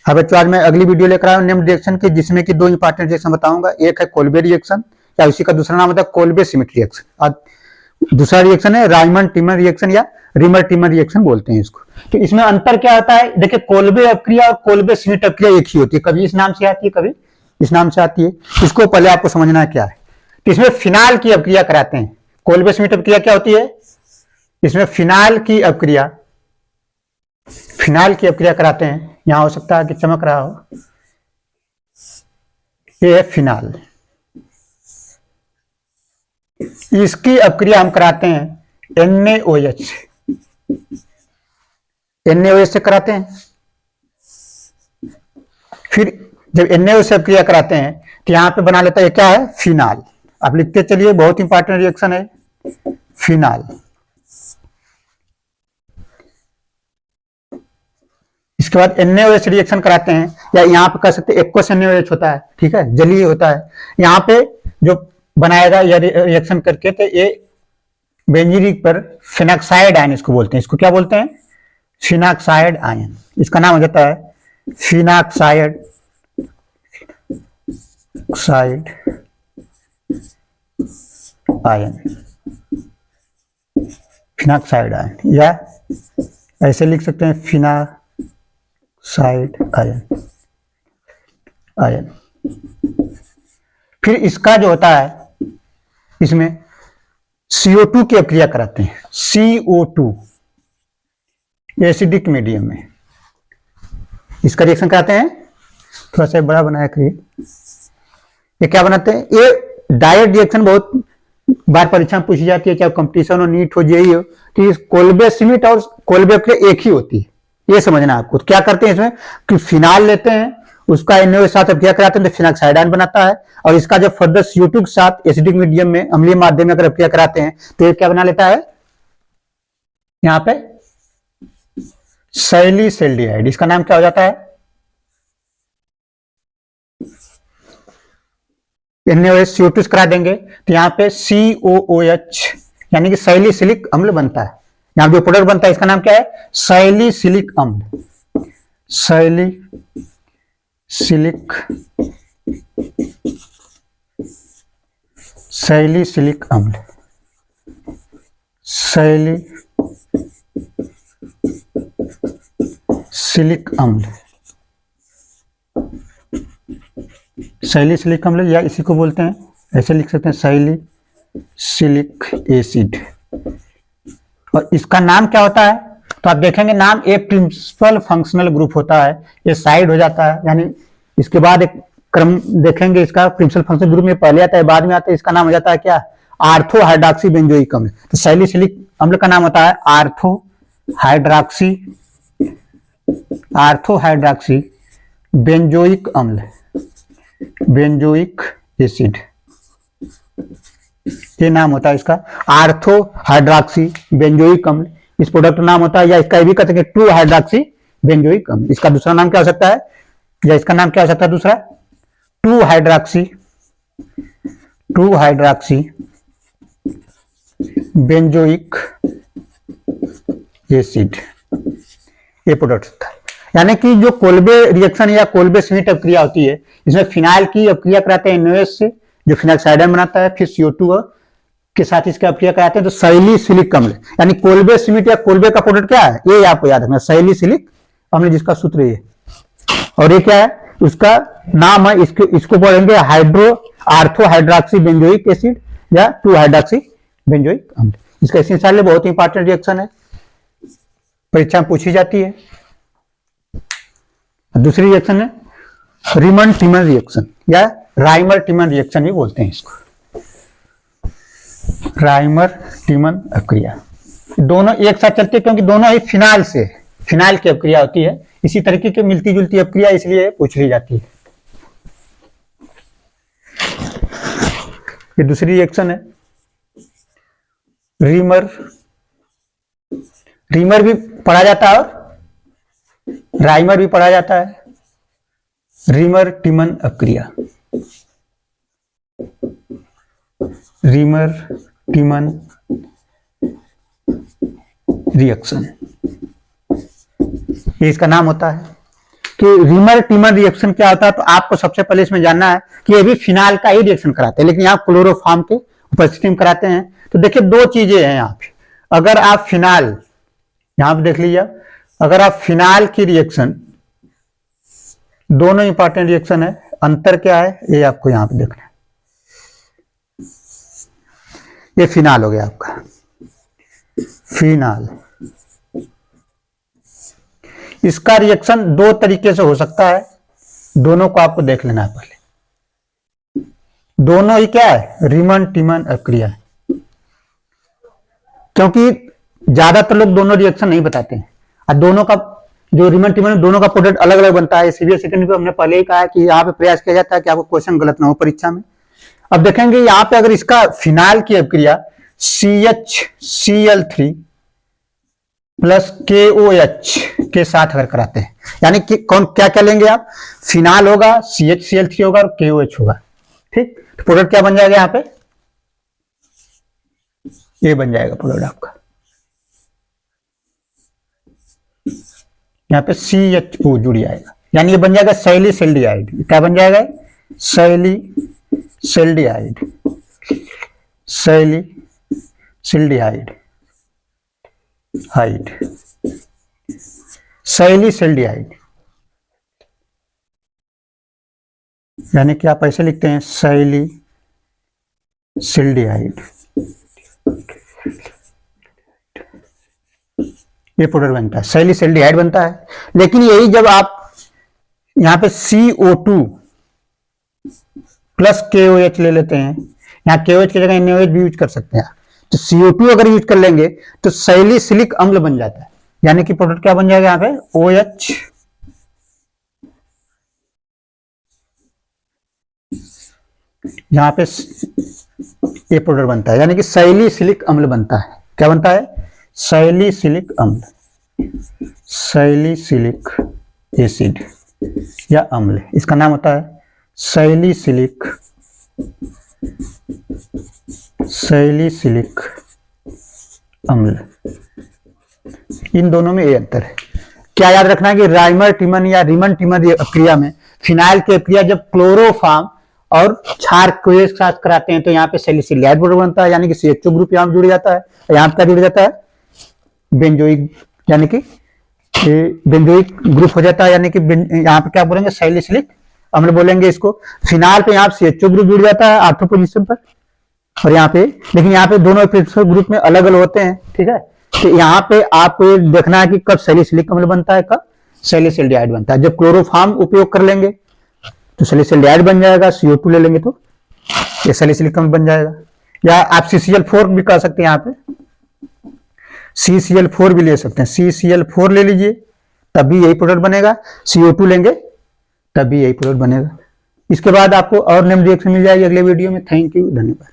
हाँ बच्चों, आज मैं अगली वीडियो लेकर आया हूँ नेम्ड रिएक्शन की, जिसमें कि दो इंपॉर्टेंट रिएक्शन बताऊंगा। एक है कोल्बे रिएक्शन, या उसी का दूसरा नाम होता है कोल्बे श्मिट रिएक्शन, और दूसरा रिएक्शन है रायमन टिमन रिएक्शन या रिमर टिमन रिएक्शन बोलते हैं इसको। तो इसमें अंतर क्या होता है? देखिए, कोल्बे अपक्रिया और कोल्बे श्मिट अपक्रिया एक ही होती है, कभी इस नाम से आती है, कभी इस नाम से आती है। इसको पहले आपको समझना है क्या है। तो इसमें फिनाल की अपक्रिया कराते हैं। कोल्बे श्मिट अपक्रिया क्या होती है? इसमें फिनाल की अपक्रिया कराते हैं। यहां हो सकता है कि चमक रहा हो, ये फिनाल। इसकी अपक्रिया हम कराते हैं NaOH से कराते हैं। फिर जब NaOH से अपक्रिया कराते हैं तो यहां पे बना लेता है, क्या है? फिनाल। आप लिखते चलिए, बहुत इंपॉर्टेंट रिएक्शन है फिनाल। इसके बाद NaOH रिएक्शन कराते हैं, या यहाँ पे कह सकते हैं एक्वस NaOH होता है, ठीक है, जलीय होता है। यहाँ पे जो बनाएगा या रिएक्शन करके, तो ये बेंजीन पर फिनॉक्साइड आयन इसको बोलते हैं। इसको क्या बोलते हैं? Phenoxide ion. इसका नाम हो जाता है फिनॉक्साइड आयन, फिनॉक्साइड आयन, या ऐसे लिख सकते हैं फिनॉक्साइड आयन। फिर इसका जो होता है, इसमें CO2 की अपक्रिया कराते हैं। CO2 एसिडिक मीडियम में इसका रिएक्शन कराते हैं। थोड़ा सा बड़ा बनाया करिए। ये क्या बनाते हैं? ये डायरेक्ट रिएक्शन बहुत बार परीक्षा में पूछी जाती है, चाहे कंपटीशन हो, नीट हो, जेईई हो। कि कोल्बे श्मिट और कोल्बे अपक्रिया एक ही होती है, ये समझना आपको। तो क्या करते हैं इसमें कि फिनाल लेते हैं, उसका NaOH के साथ अपक्रिया कराते हैं तो फिनॉक्साइड आयन बनाता है, और इसका जब फर्दर CO2 के साथ एसिडिक मीडियम में, अम्लीय माध्यम में अगर अपक्रिया कराते हैं तो ये क्या बना लेता है? यहां पे सैलिसिल्डिहाइड। इसका नाम क्या हो जाता है? NaOH CO2 से करा देंगे तो यहाँ पे COOH यानी कि सैलिसिलिक अम्ल बनता है। यहाँ जो प्रोडक्ट बनता है इसका नाम क्या है? सैलिसिलिक अम्ल। सैलिसिलिक अम्ल, सैलिसिलिक अम्ल, या इसी को बोलते हैं, ऐसे लिख सकते हैं सैलिसिलिक एसिड। और इसका नाम क्या होता है? तो आप देखेंगे नाम एक प्रिंसिपल फंक्शनल ग्रुप होता है, ये साइड हो जाता है, यानी इसके बाद एक क्रम देखेंगे इसका। प्रिंसिपल फंक्शनल ग्रुप में पहले आता है, बाद में आता है। इसका नाम हो जाता है क्या? आर्थो हाइड्रॉक्सी बेंजोइक अम्ल। तो सैलिसिलिक अम्ल का नाम होता है आर्थो हाइड्रॉक्सी बेंजोइक अम्ल, बेंजोइक एसिड, ये नाम होता है इसका, आर्थो हाइड्रॉक्सी बेंजोइक अम्ल। इस प्रोडक्ट का नाम होता है, या इसका भी कहते हैं 2 हाइड्रॉक्सी बेंजोइक अम्ल। इसका दूसरा नाम क्या हो सकता है, या इसका नाम क्या हो सकता है दूसरा? 2 हाइड्रॉक्सी बेंजोइक एसिड, ये प्रोडक्ट होता है। यानी कि जो कोल्बे रिएक्शन या कोल्बे श्मिट अपक्रिया होती है, इसमें फिनाइल की अपक्रिया कराते हैं NaOH से, जो फिनॉक्साइड आयन बनाता है। फिर CO2 के साथ इसकी अपक्रिया कराते हैं तो सैलिसिलिक अम्ल, यानी कोल्बे श्मिट या कोल्बे का प्रोडक्ट क्या है, ये आपको याद रखना, सैलिसिलिक अम्ल, जिसका सूत्र ये। और ये क्या है? उसका नाम है, इसको पढ़ेंगे आर्थो हाइड्रॉक्सी बेंजोइक एसिड या 2 हाइड्रॉक्सी बेंजोइक अम्ल। इसका एसेंशियल बहुत इंपॉर्टेंट रिएक्शन है, परीक्षा में पूछी जाती है। दूसरी रिएक्शन है रिमन टिमन रिएक्शन, या राइमर टिमन रिएक्शन भी बोलते हैं इसको। राइमर टिमन अपक्रिया दोनों एक साथ चलते हैं, क्योंकि दोनों ही फिनाल की अपक्रिया होती है। इसी तरीके की मिलती जुलती अपक्रिया, इसलिए पूछ ली जाती है। ये दूसरी रिएक्शन है रीमर भी पढ़ा जाता है और राइमर भी पढ़ा जाता है। Reamer Tiemann अपक्रिया, reamer Tiemann reaction, ये इसका नाम होता है। कि रीमर टीमर रिएक्शन क्या होता है, तो आपको सबसे पहले इसमें जानना है कि ये भी फिनाल का ही रिएक्शन कराते हैं, लेकिन यहाँ क्लोरोफॉर्म के उपस्थिति में कराते हैं। तो देखिए दो चीजें हैं यहाँ पे, अगर आप फिनाल, यहाँ पे देख लीजिए, अगर आप फिनाल की रिएक्शन, दोनों इंपॉर्टेंट रिएक्शन है, अंतर क्या है ये आपको यहाँ पे देखना है। ये फिनाल हो गया आपका, फिनाल। इसका रिएक्शन दो तरीके से हो सकता है, दोनों को आपको देख लेना है पहले। दोनों ही क्या है, रीमन टीमन अभिक्रिया है, क्योंकि ज्यादातर लोग दोनों रिएक्शन नहीं बताते हैं, और दोनों का जो रीमन टीमन दोनों का प्रोडक्ट अलग अलग बनता है। सीबीएस सेकेंडरी पे हमने पहले ही कहा है कि यहाँ पे प्रयास किया जाता है कि आपको क्वेश्चन गलत ना हो परीक्षा में। अब देखेंगे यहाँ पे अगर इसका फिनाल की अभिक्रिया CHCl3 प्लस KOH के साथ अगर कराते हैं, यानी कि कौन क्या क्या लेंगे आप, फिनाल होगा, CHCl3 होगा और KOH होगा, ठीक। तो प्रोडक्ट क्या बन जाएगा यहाँ पे, ये बन जाएगा प्रोडक्ट आपका, यहाँ पे CHO जुड़ जाएगा, यानी ये बन जाएगा सैलिसिल्डिहाइड। क्या बन जाएगा, सैलिसिल्डिहाइड, सैलिसिल्डिहाइड, सैलिसिल्डिहाइड, यानी कि आप ऐसे लिखते हैं सैलिसिल्डिहाइड, ये प्रोडक्ट बनता है, सैलिसिल्डिहाइड बनता है। लेकिन यही जब आप यहाँ पे CO2 प्लस KOH ले लेते हैं, यहाँ KOH की जगह NaOH भी यूज कर सकते हैं, तो CO2 अगर यूज कर लेंगे तो सैलिसिलिक अम्ल बन जाता है, यानी कि प्रोडक्ट क्या बन जाएगा यहाँ पे, OH यहाँ पे ये प्रोडक्ट बनता है, यानी कि सैलिसिलिक अम्ल बनता है। क्या बनता है, सैलिसिलिक अम्ल, सैलिसिलिक एसिड या अम्ल, इसका नाम होता है सैलिसिलिक अम्ल। इन दोनों में ये अंतर है। क्या याद रखना है कि राइमर टीमन या रीमन टीमन अभिक्रिया में फिनाइल की अभिक्रिया जब क्लोरोफॉर्म और क्षार को एक साथ कराते हैं तो यहाँ पे सैलिसिलिहाइड प्रोडक्ट बनता है, यानी कि CHO ग्रुप यहाँ जुड़ जाता है, यहाँ पे जुड़ जाता है बेंजोइक, यानी कि बेंजोइक ग्रुप हो जाता है, यानी कि यहाँ पे क्या बोलेंगे, सैलिसिलिक अम्ल बोलेंगे इसको। फिनाल पे यहाँ CHO ग्रुप जुड़ जाता है ऑर्थो पोजीशन पर, और यहाँ पे, लेकिन यहाँ पे दोनों ग्रुप में अलग अलग होते हैं, ठीक है। तो यहाँ पे आपको देखना है कि कब सैलिसिलिक अम्ल बनता है, कब सैलिसिल्डिहाइड बनता है। जब क्लोरोफॉर्म उपयोग कर लेंगे तो सैलिसिल्डिहाइड बन जाएगा, CO2 ले लेंगे तो ये सैलिसिलिक अम्ल बन जाएगा। या आप CCl4 भी कर सकते हैं, यहाँ पे CCl4 भी ले सकते हैं, CCl4 ले लीजिए तभी यही प्रोडक्ट बनेगा, CO2 लेंगे तभी यही प्रोडक्ट बनेगा। इसके बाद आपको और नेम रिएक्शन मिल जाएगी अगले वीडियो में। थैंक यू, धन्यवाद।